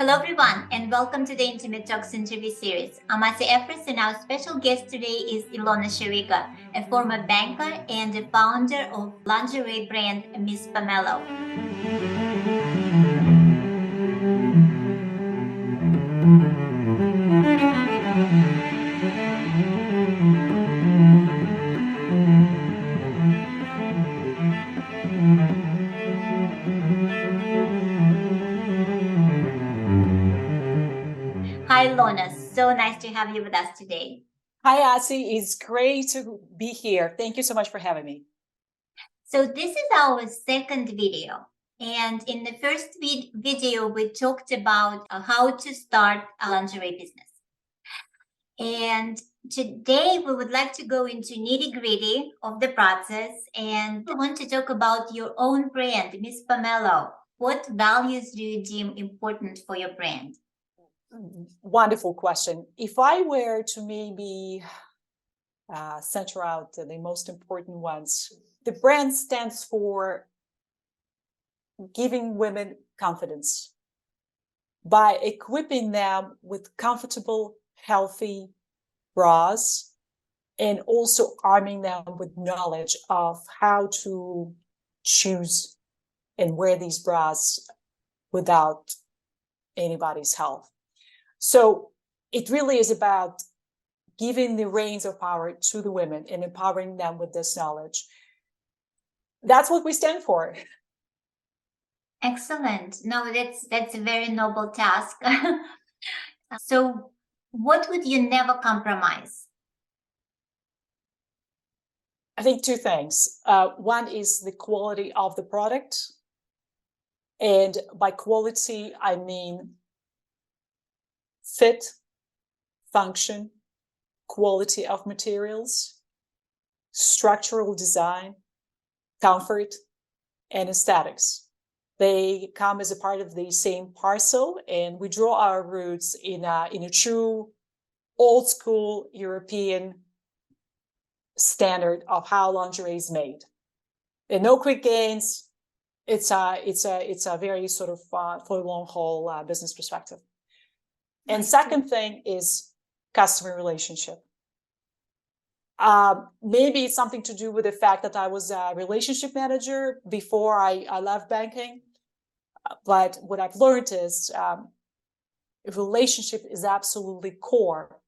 Hello everyone and welcome to the Intimate Talks interview series. I'm Asi Efros and our special guest today is Ilona Shariga, a former banker and the founder of lingerie brand Ms Pomelo. Hi Ilona, so nice to have you with us today. Hi, Asi. It's great to be here. Thank you so much for having me. So this is our second video. And in the first video, we talked about how to start a lingerie business. And today we would like to go into nitty-gritty of the process. And I want to talk about your own brand, Ms Pomelo. What values do you deem important for your brand? Wonderful question. If I were to maybe center out the most important ones, the brand stands for giving women confidence by equipping them with comfortable, healthy bras, and also arming them with knowledge of how to choose and wear these bras without anybody's help. So it really is about giving the reins of power to the women and empowering them with this knowledge. That's what we stand for. Excellent. No, that's a very noble task. So what would you never compromise? I think two things. One is the quality of the product. And by quality, I mean fit, function, quality of materials, structural design, comfort, and aesthetics. They come as a part of the same parcel, and we draw our roots in a true old school European standard of how lingerie is made. And no quick gains. It's a very sort of for the long haul business perspective. And second thing is customer relationship. Maybe it's something to do with the fact that I was a relationship manager before I left banking. But what I've learned is relationship is absolutely core.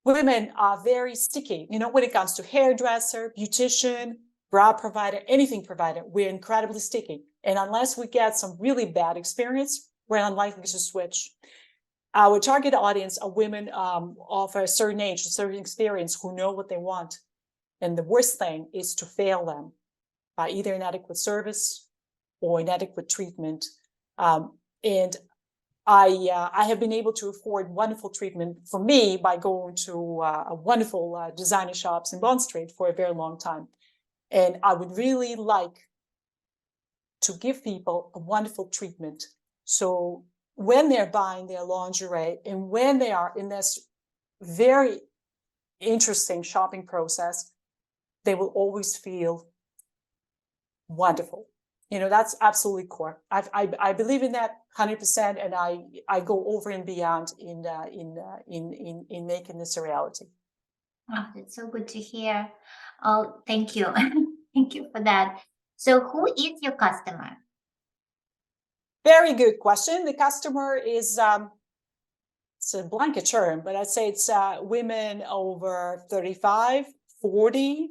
Women are very sticky. You know, when it comes to hairdresser, beautician, bra provider, anything provider, we're incredibly sticky. And unless we get some really bad experience, we're unlikely to switch. Our target audience are women of a certain age, a certain experience, who know what they want. And the worst thing is to fail them by either inadequate service or inadequate treatment. And I have been able to afford wonderful treatment for me by going to a wonderful designer shops in Bond Street for a very long time. And I would really like to give people a wonderful treatment. So when they're buying their lingerie and when they are in this very interesting shopping process, they will always feel wonderful. You know, that's absolutely core. I believe in that 100%, and I go over and beyond in making this a reality. Oh, that's so good to hear. Oh, thank you. Thank you for that. So who is your customer? Very good question. The customer is, it's a blanket term, but I'd say it's women over 35, 40,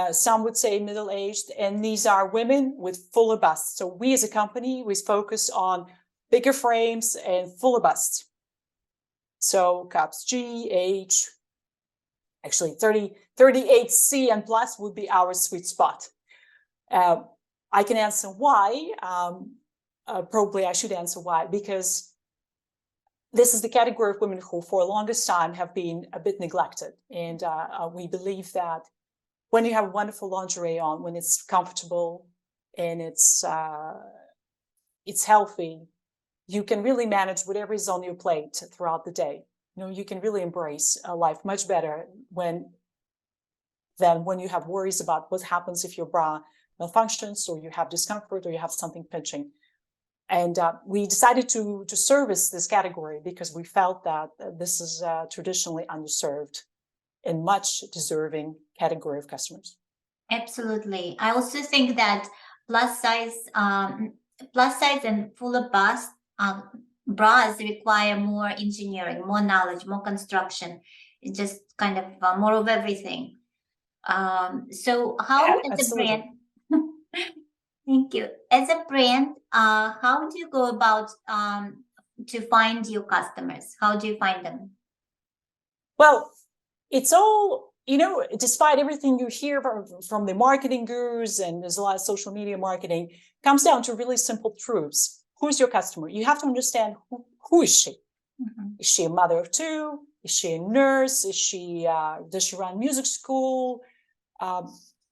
some would say middle-aged, and these are women with fuller busts. So we as a company, we focus on bigger frames and fuller busts. So cups G, H, actually 38C and plus would be our sweet spot. I can answer why. Probably I should answer why, because this is the category of women who for the longest time have been a bit neglected. And we believe that when you have wonderful lingerie on, when it's comfortable and it's healthy, you can really manage whatever is on your plate throughout the day. You know, you can really embrace life much better than when you have worries about what happens if your bra malfunctions or you have discomfort or you have something pinching. And we decided to service this category because we felt that this is traditionally underserved and much deserving category of customers. Absolutely. I also think that plus size and fuller bust bras require more engineering, more knowledge, more construction. It's just kind of more of everything. So how as a Absolutely. brand, thank you. As a brand, how do you go about to find your customers? How do you find them? Well, it's all, despite everything you hear from the marketing gurus, and there's a lot of social media marketing, comes down to really simple truths. Who's your customer? You have to understand who is she? Mm-hmm. Is she a mother of two? Is she a nurse? Is she, does she run music school?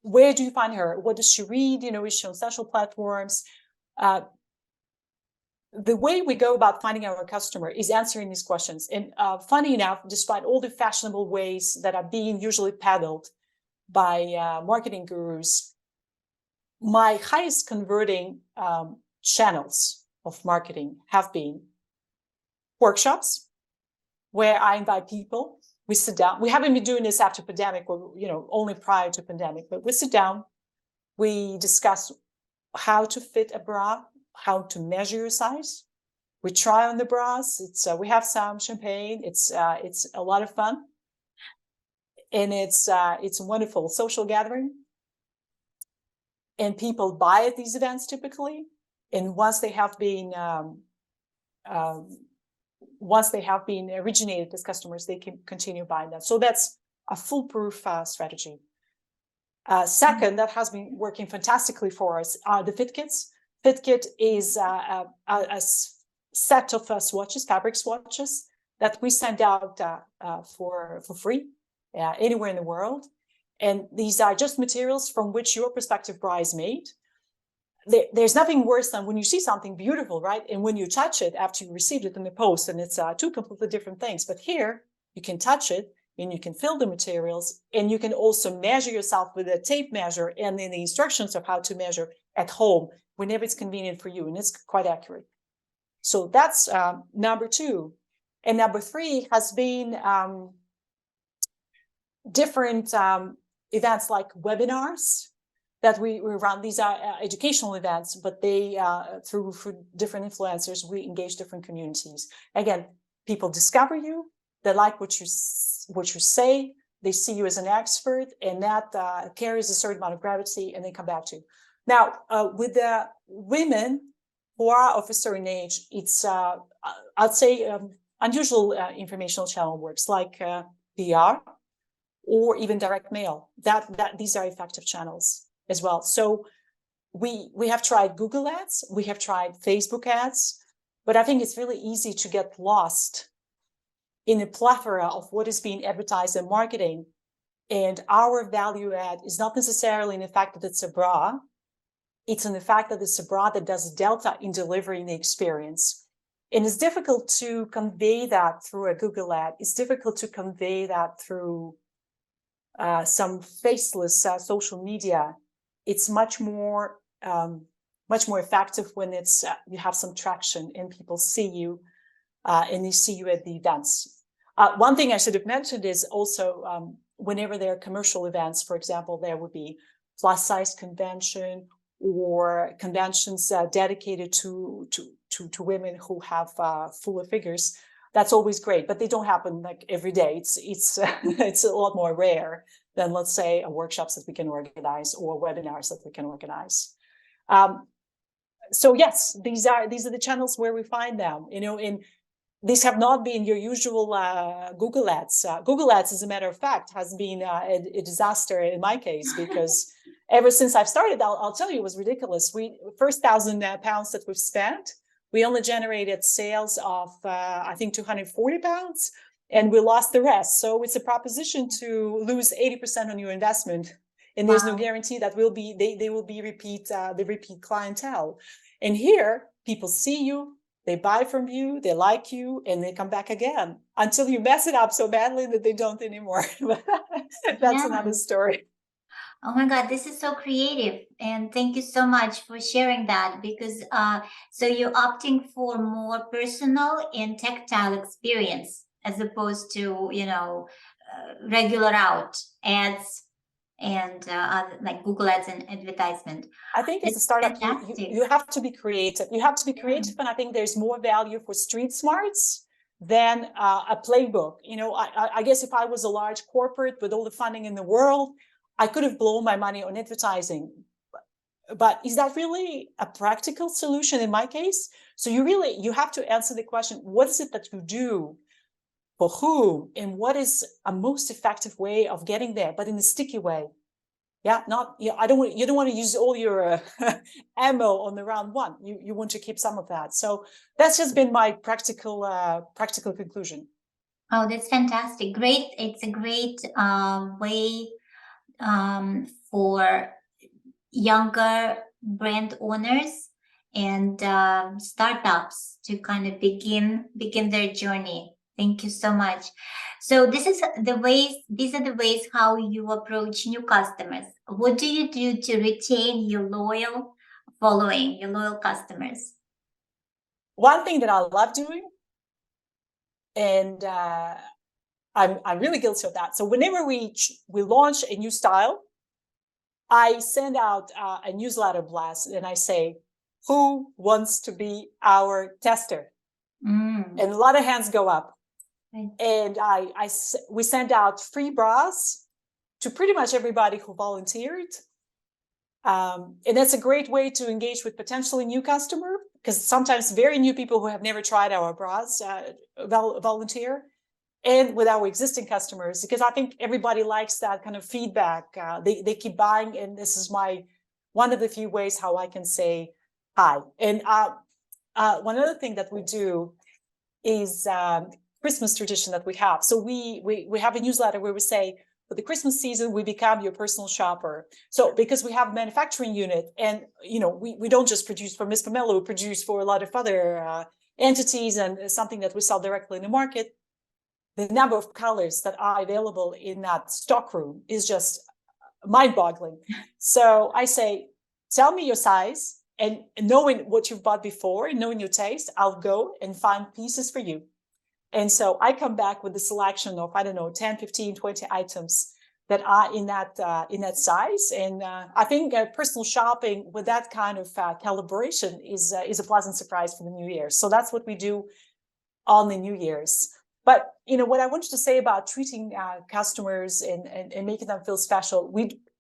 Where do you find her? What does she read? Is she on social platforms? The way we go about finding our customer is answering these questions. And funny enough, despite all the fashionable ways that are being usually peddled by marketing gurus, my highest converting channels of marketing have been workshops where I invite people. We sit down. We haven't been doing this after pandemic, or only prior to pandemic, but we sit down. We discuss how to fit a bra, how to measure your size. We try on the bras. We have some champagne. It's a lot of fun, and it's a wonderful social gathering. And people buy at these events typically, and once they have been originated as customers, they can continue buying that. So that's a foolproof strategy. Second, that has been working fantastically for us are the fit kits. Fit kit is a set of swatches, fabric swatches, that we send out for free anywhere in the world. And these are just materials from which your prospective bra is made. There's nothing worse than when you see something beautiful, right? And when you touch it after you received it in the post, and it's two completely different things. But here, you can touch it, and you can feel the materials, and you can also measure yourself with a tape measure and then the instructions of how to measure at home whenever it's convenient for you, and it's quite accurate. So that's number two. And number three has been different events like webinars that we run. These are educational events, but they, through different influencers, we engage different communities. Again, people discover you, they like what you say, they see you as an expert, and that carries a certain amount of gravity, and they come back to you. Now, with the women who are of a certain age, it's, I'd say, unusual informational channel works like PR or even direct mail. These are effective channels as well. So we have tried Google ads, we have tried Facebook ads, but I think it's really easy to get lost in a plethora of what is being advertised in marketing. And our value add is not necessarily in the fact that it's a bra. It's in the fact that it's a bra that does delta in delivering the experience. And it's difficult to convey that through a Google ad. It's difficult to convey that through some faceless social media. It's much more effective when it's you have some traction and people see you and they see you at the events. One thing I should have mentioned is also whenever there are commercial events, for example, there would be plus size convention or conventions dedicated to women who have fuller figures. That's always great, but they don't happen like every day. It's it's a lot more rare than, let's say, workshops that we can organize or webinars that we can organize. So yes, these are the channels where we find them. And these have not been your usual Google ads. Google ads, as a matter of fact, has been a disaster in my case, because ever since I've started, I'll tell you, it was ridiculous. First £1,000 that we've spent, we only generated sales of, I think, £240, and we lost the rest. So it's a proposition to lose 80% on your investment. And there's no guarantee that they will be the repeat clientele. And here, people see you, they buy from you, they like you, and they come back again until you mess it up so badly that they don't anymore. That's another story. Oh my God, this is so creative. And thank you so much for sharing that because so you're opting for more personal and tactile experience as opposed to, regular out ads and like Google Ads and advertisement. I think as a That's startup, fantastic. you have to be creative. You have to be creative, and I think there's more value for street smarts than a playbook. I guess if I was a large corporate with all the funding in the world, I could have blown my money on advertising. But is that really a practical solution in my case? So you have to answer the question: what is it that you do? For whom, and what is a most effective way of getting there, but in a sticky way? Yeah, not you don't want to use all your ammo on the round one. You want to keep some of that. So that's just been my practical conclusion. Oh, that's fantastic. Great. It's a great way for younger brand owners and startups to kind of begin their journey. Thank you so much. So these are the ways how you approach new customers. What do you do to retain your loyal following, your loyal customers? One thing that I love doing, and I'm really guilty of that. So whenever we launch a new style, I send out a newsletter blast and I say, "Who wants to be our tester?" And a lot of hands go up. Right. And we send out free bras to pretty much everybody who volunteered. And that's a great way to engage with potentially new customer, because sometimes very new people who have never tried our bras volunteer, and with our existing customers, because I think everybody likes that kind of feedback. They keep buying, and this is one of the few ways how I can say hi. And one other thing that we do is Christmas tradition that we have. So we have a newsletter where we say, for the Christmas season, we become your personal shopper. So because we have a manufacturing unit, and we don't just produce for Ms Pomelo, we produce for a lot of other entities, and something that we sell directly in the market. The number of colors that are available in that stock room is just mind-boggling. So I say, tell me your size, and knowing what you've bought before and knowing your taste, I'll go and find pieces for you. And so I come back with a selection of, I don't know, 10, 15, 20 items that are in that size. And I think personal shopping with that kind of calibration is a pleasant surprise for the new year. So that's what we do on the New Year's. But what I wanted to say about treating customers and making them feel special,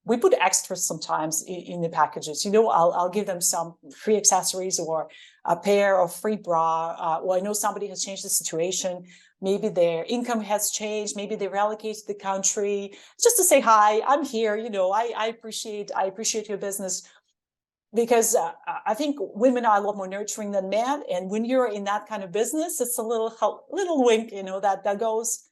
we put extras sometimes in the packages. I'll give them some free accessories or a pair of free bra. Or I know somebody has changed the situation. Maybe their income has changed. Maybe they relocated to the country. Just to say hi, I'm here. I appreciate your business. Because I think women are a lot more nurturing than men, and when you're in that kind of business, it's a little wink, that goes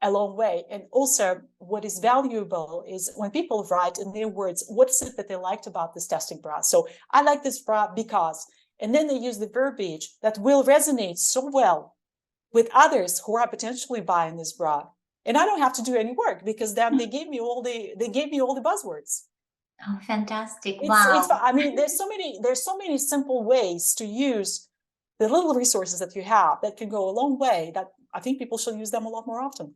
a long way. And also, what is valuable is when people write in their words, what is it that they liked about this testing bra? So I like this bra because, and then they use the verbiage that will resonate so well with others who are potentially buying this bra, and I don't have to do any work because then they gave me all the buzzwords. Oh, fantastic. Wow. I mean, there's so many simple ways to use the little resources that you have that can go a long way, that I think people should use them a lot more often.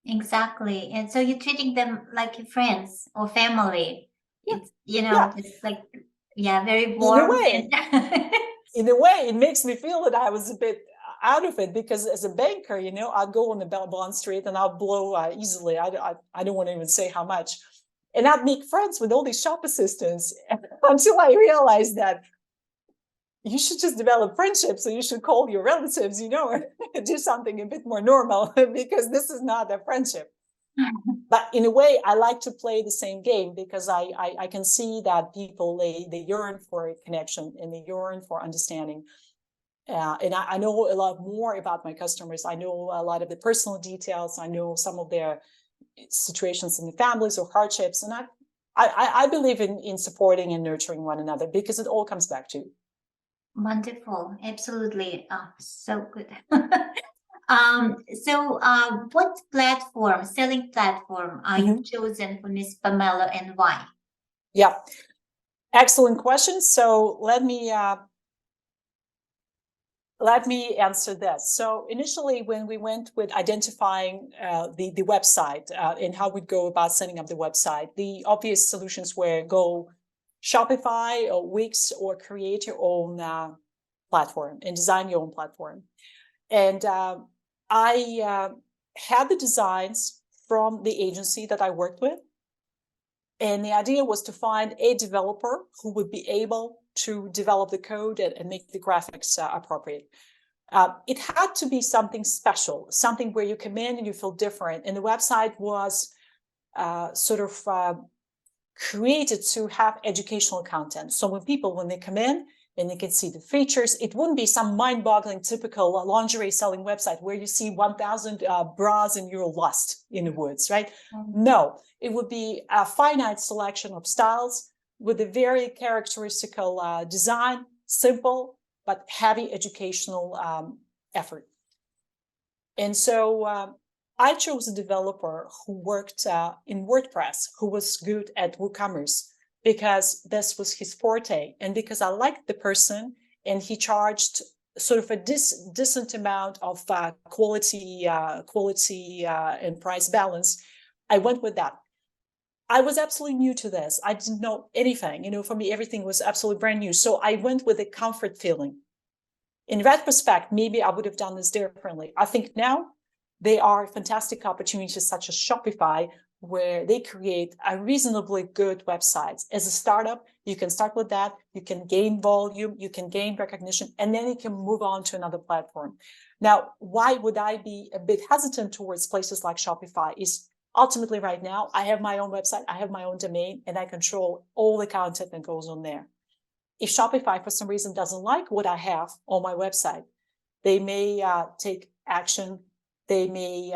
Exactly. And so you're treating them like your friends or family. Yeah. It's, Yeah. it's like, yeah, very warm. In a way, it makes me feel that I was a bit out of it, because as a banker, I'll go on the Bond Street and I'll blow easily. I don't want to even say how much. And I'd make friends with all these shop assistants until I realized that you should just develop friendships. So you should call your relatives, or do something a bit more normal, because this is not a friendship. But in a way, I like to play the same game, because I can see that people, they yearn for a connection and they yearn for understanding. And I know a lot more about my customers. I know a lot of the personal details. I know some of their situations in the families or hardships. And I believe in supporting and nurturing one another, because it all comes back to you. Wonderful. Absolutely. Oh, so good. What selling platform are you chosen for Ms Pomelo, and why? Yeah, excellent question. So let me answer this. So initially, when we went with identifying the website and how we'd go about setting up the website, the obvious solutions were go Shopify or Wix, or create your own platform and design your own platform. And I had the designs from the agency that I worked with. And the idea was to find a developer who would be able to develop the code and make the graphics appropriate. It had to be something special, something where you come in and you feel different. And the website was created to have educational content. So when they come in and they can see the features, it wouldn't be some mind-boggling typical lingerie selling website where you see 1,000 bras and you're lost in the woods, right? Mm-hmm. No, it would be a finite selection of styles with a very characteristical design, simple, but heavy educational effort. And so I chose a developer who worked in WordPress, who was good at WooCommerce, because this was his forte, and because I liked the person, and he charged sort of a decent amount of quality and price balance. I went with that. I was absolutely new to this. I didn't know anything. For me, everything was absolutely brand new. So I went with a comfort feeling. In retrospect, maybe I would have done this differently. I think now there are fantastic opportunities such as Shopify, where they create a reasonably good websites. As a startup, you can start with that. You can gain volume, you can gain recognition, and then you can move on to another platform. Now, why would I be a bit hesitant towards places like Shopify is ultimately right now, I have my own website, I have my own domain, and I control all the content that goes on there. If Shopify, for some reason, doesn't like what I have on my website, they may take action. They may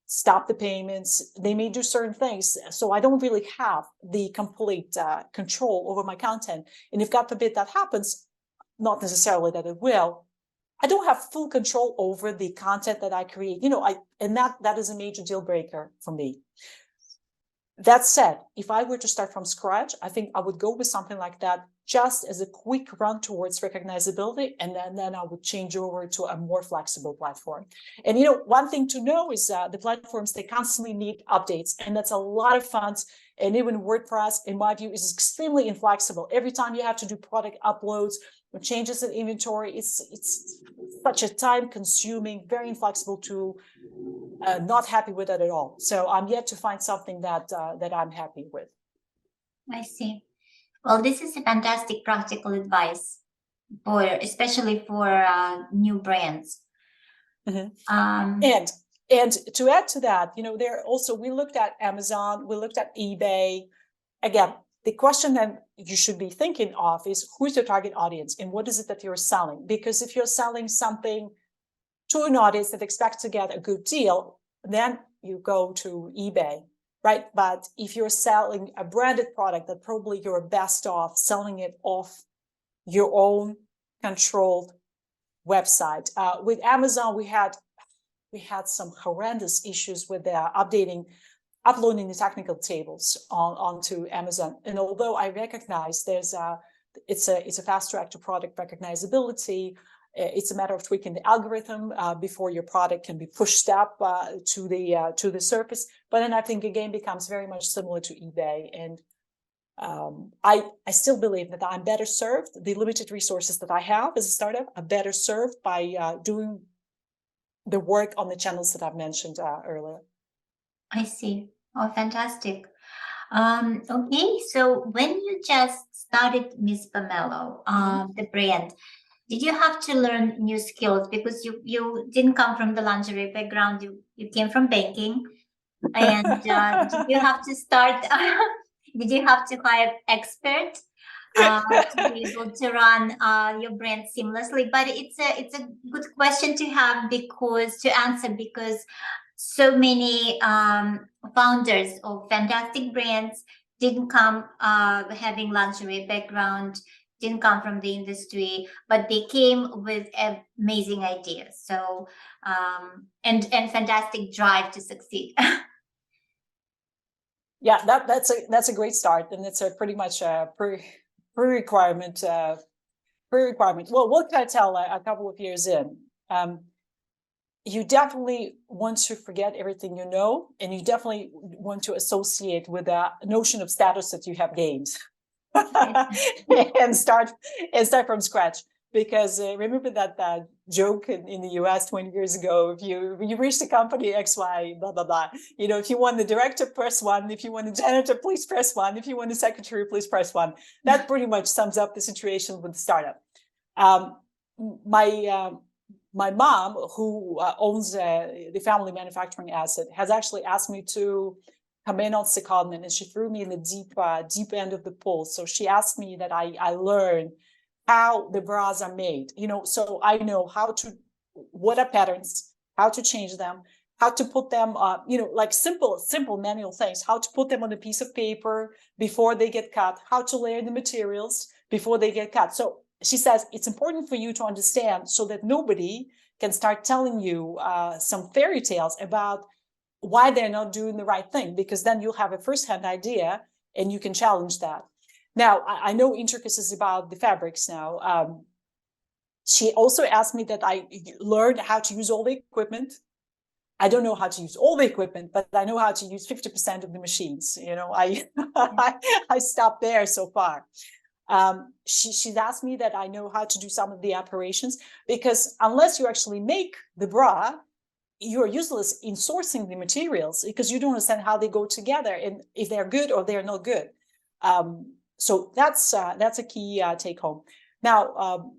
stop the payments. They may do certain things. So I don't really have the complete control over my content. And if God forbid that happens, not necessarily that it will, I don't have full control over the content that I create. And that is a major deal breaker for me. That said, if I were to start from scratch, I think I would go with something like that just as a quick run towards recognizability, and then I would change over to a more flexible platform. And one thing to know is the platforms, they constantly need updates, and that's a lot of funds. And even WordPress, in my view, is extremely inflexible. Every time you have to do product uploads or changes in inventory, it's such a time-consuming, very inflexible tool. Not happy with it at all. So I'm yet to find something that I'm happy with. I see. Well, this is a fantastic practical advice especially for new brands. Mm-hmm. And to add to that, we looked at Amazon, we looked at eBay. Again, the question that you should be thinking of is, who's your target audience and what is it that you're selling? Because if you're selling something to an audience that expects to get a good deal, then you go to eBay, right? But if you're selling a branded product, that probably you're best off selling it off your own controlled website. With Amazon, we had some horrendous issues with uploading the technical tables onto Amazon. And although I recognize it's a fast track to product recognizability, it's a matter of tweaking the algorithm before your product can be pushed up to the surface. But then I think the game becomes very much similar to eBay. And I still believe that I'm better served. The limited resources that I have as a startup are better served by doing the work on the channels that I've mentioned earlier. I see. Oh, fantastic. Okay, so when you just started Ms Pomelo, the brand, did you have to learn new skills? Because you didn't come from the lingerie background, you came from banking. And did you have to start, did you have to hire expert to be able to run your brand seamlessly? But it's a good question to have to answer because so many founders of fantastic brands didn't come having lingerie background, didn't come from the industry, but they came with amazing ideas. So and fantastic drive to succeed. Yeah, that's a great start, and it's a pretty much a pre-requirement. Well, what can I tell? A couple of years in, you definitely want to forget everything you know, and you definitely want to associate with a notion of status that you have gained, and start from scratch. Because remember that joke in the US 20 years ago, if you reach the company XY, blah, blah, blah, you know, if you want the director, press 1. If you want the janitor, please press 1. If you want the secretary, please press 1. That pretty much sums up the situation with the startup. My mom, who owns the family manufacturing asset, has actually asked me to come in on secondment, and she threw me in the deep end of the pool. So she asked me that I learn how the bras are made, you know, so I know what are patterns, how to change them, how to put them, you know, like simple manual things, how to put them on a piece of paper before they get cut, how to layer the materials before they get cut. So she says it's important for you to understand so that nobody can start telling you some fairy tales about why they're not doing the right thing, because then you'll have a firsthand idea and you can challenge that. Now, I know intricacies about the fabrics now. She also asked me that I learn how to use all the equipment. I don't know how to use all the equipment, but I know how to use 50% of the machines. You know, I stopped there so far. She's asked me that I know how to do some of the operations, because unless you actually make the bra, you're useless in sourcing the materials, because you don't understand how they go together and if they're good or they're not good. So that's a key take home. Now,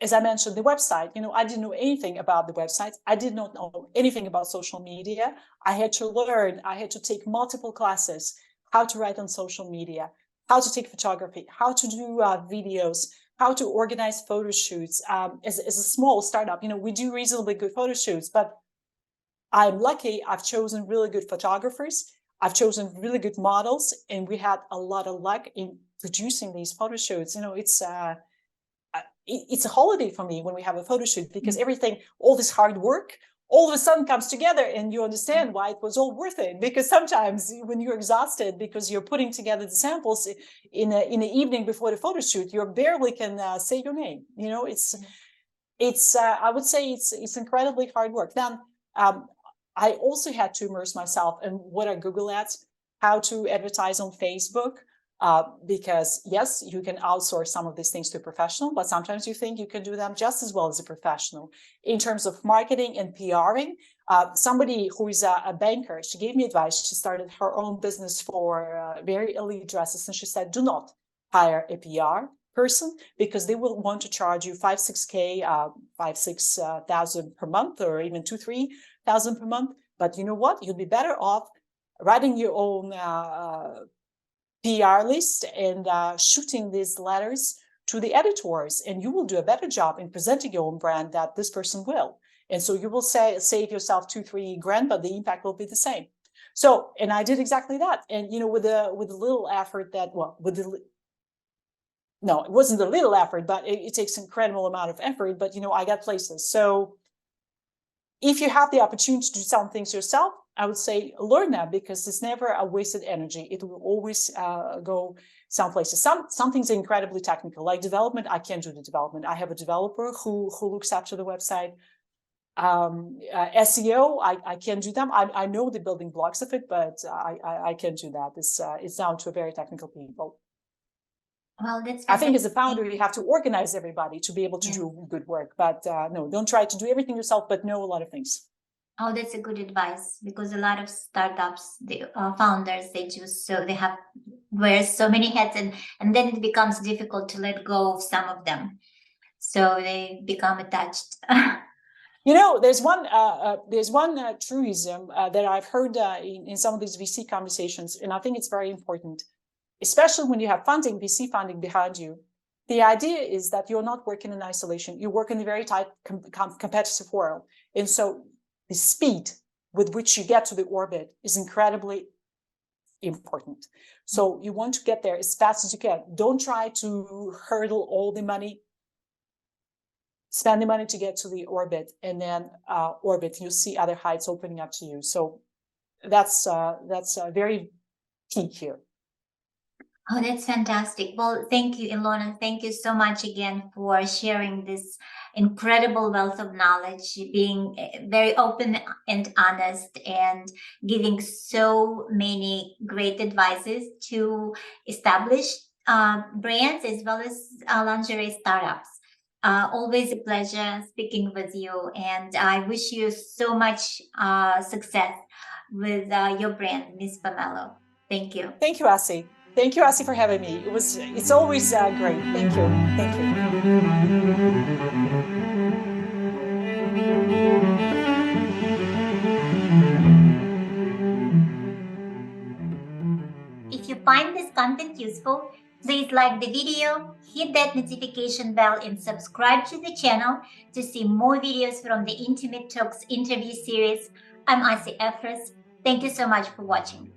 as I mentioned, the website, you know, I didn't know anything about the website. I did not know anything about social media. I had to take multiple classes, how to write on social media, how to take photography, how to do videos, how to organize photo shoots. As a small startup, you know, we do reasonably good photo shoots, but I'm lucky I've chosen really good photographers. I've chosen really good models, and we had a lot of luck in producing these photo shoots. You know, it's a holiday for me when we have a photo shoot, because everything, all this hard work, all of a sudden comes together, and you understand why it was all worth it. Because sometimes when you're exhausted because you're putting together the samples in the evening before the photo shoot, you barely can say your name. You know, it's I would say it's incredibly hard work. Then I also had to immerse myself in what are Google ads, how to advertise on Facebook, because yes, you can outsource some of these things to a professional, but sometimes you think you can do them just as well as a professional. In terms of marketing and PRing, somebody who is a banker, she gave me advice. She started her own business for very elite dresses, and she said, do not hire a PR person, because they will want to charge you 5,000-6,000 per month, or even 2,000-3,000 per month. But you know what? You'll be better off writing your own PR list and shooting these letters to the editors, and you will do a better job in presenting your own brand that this person will. And so you will save yourself 2-3 grand, but the impact will be the same. So, and I did exactly that. And you know, with a little effort that, well, no, it wasn't a little effort, but it takes an incredible amount of effort. But, you know, I got places. So if you have the opportunity to do some things yourself, I would say learn that, because it's never a wasted energy. It will always go some places. Some things are incredibly technical, like development. I can't do the development. I have a developer who looks after the website. SEO, I can't do them. I know the building blocks of it, but I can't do that. It's down to a very technical people. Well, that's I think as a founder, you have to organize everybody to be able to do good work. But no, don't try to do everything yourself, but know a lot of things. Oh, that's a good advice, because a lot of startups, the founders, they wear so many hats, and then it becomes difficult to let go of some of them. So they become attached. You know, there's one truism that I've heard in some of these VC conversations, and I think it's very important, especially when you have VC funding behind you. The idea is that you're not working in isolation. You work in a very tight competitive world. And so the speed with which you get to the orbit is incredibly important. So you want to get there as fast as you can. Don't try to hurdle all the money. Spend the money to get to the orbit, and then orbit, you see other heights opening up to you. So that's very key here. Oh, that's fantastic. Well, thank you, Ilona. Thank you so much again for sharing this incredible wealth of knowledge, being very open and honest, and giving so many great advices to establish brands as well as lingerie startups. Always a pleasure speaking with you, and I wish you so much success with your brand, Ms Pomelo. Thank you. Thank you, Asi. Thank you, Asi, for having me. It's always great. Thank you. Thank you. If you find this content useful, please like the video, hit that notification bell, and subscribe to the channel to see more videos from the Intimate Talks interview series. I'm Asi Efros. Thank you so much for watching.